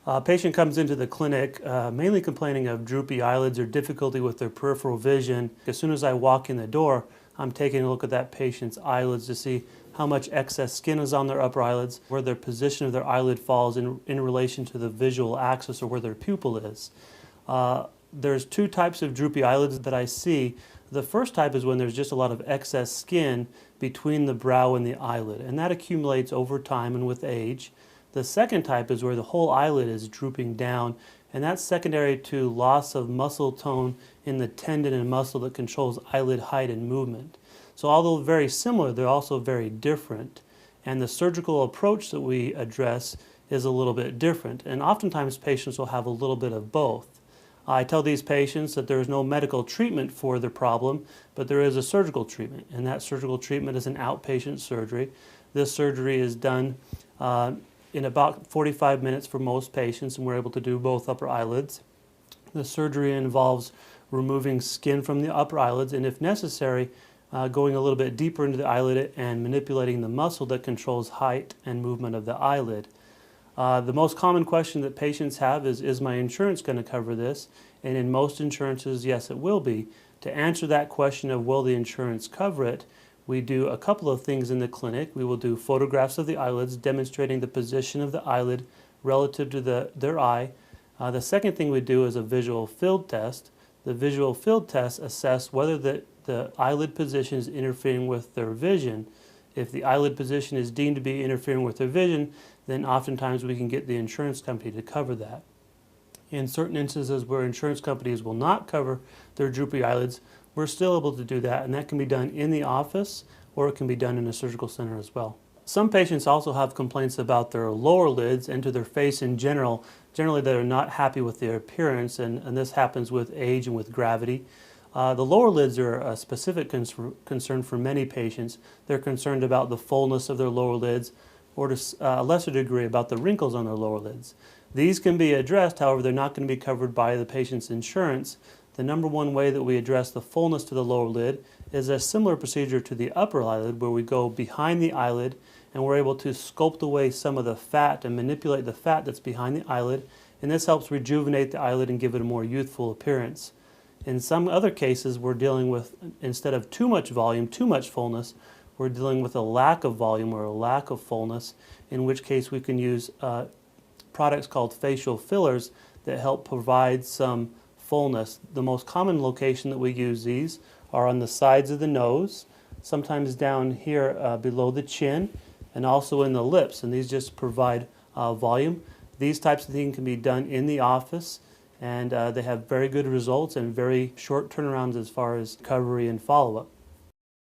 A patient comes into the clinic mainly complaining of droopy eyelids or difficulty with their peripheral vision. As soon as I walk in the door, I'm taking a look at that patient's eyelids to see how much excess skin is on their upper eyelids, where their position of their eyelid falls in relation to the visual axis or where their pupil is. There's two types of droopy eyelids that I see. The first type is when there's just a lot of excess skin between the brow and the eyelid, and that accumulates over time and with age. The second type is where the whole eyelid is drooping down, and that's secondary to loss of muscle tone in the tendon and muscle that controls eyelid height and movement. So although very similar, they're also very different, and the surgical approach that we address is a little bit different, and oftentimes patients will have a little bit of both. I tell these patients that there is no medical treatment for the problem, but there is a surgical treatment, and that surgical treatment is an outpatient surgery. This surgery is done in about 45 minutes for most patients, and we're able to do both upper eyelids. The surgery involves removing skin from the upper eyelids, and if necessary, going a little bit deeper into the eyelid and manipulating the muscle that controls height and movement of the eyelid. The most common question that patients have is my insurance going to cover this? And in most insurances, yes, it will be. To answer that question of will the insurance cover it, we do a couple of things in the clinic. We will do photographs of the eyelids demonstrating the position of the eyelid relative to their eye. The second thing we do is a visual field test. The visual field test assess whether the eyelid position is interfering with their vision. If the eyelid position is deemed to be interfering with their vision, then oftentimes we can get the insurance company to cover that. In certain instances where insurance companies will not cover their droopy eyelids, we're still able to do that, and that can be done in the office or it can be done in a surgical center as well. Some patients also have complaints about their lower lids and to their face in general. Generally, they're not happy with their appearance, and this happens with age and with gravity. The lower lids are a specific concern for many patients. They're concerned about the fullness of their lower lids, or to a lesser degree about the wrinkles on their lower lids. These can be addressed, however, they're not going to be covered by the patient's insurance. The number one way that we address the fullness to the lower lid is a similar procedure to the upper eyelid, where we go behind the eyelid and we're able to sculpt away some of the fat and manipulate the fat that's behind the eyelid, and this helps rejuvenate the eyelid and give it a more youthful appearance. In some other cases, we're dealing with, instead of too much volume, too much fullness, we're dealing with a lack of volume or a lack of fullness, in which case we can use products called facial fillers that help provide some fullness. The most common location that we use these are on the sides of the nose, sometimes down here below the chin, and also in the lips, and these just provide volume. These types of things can be done in the office, and they have very good results and very short turnarounds as far as recovery and follow-up.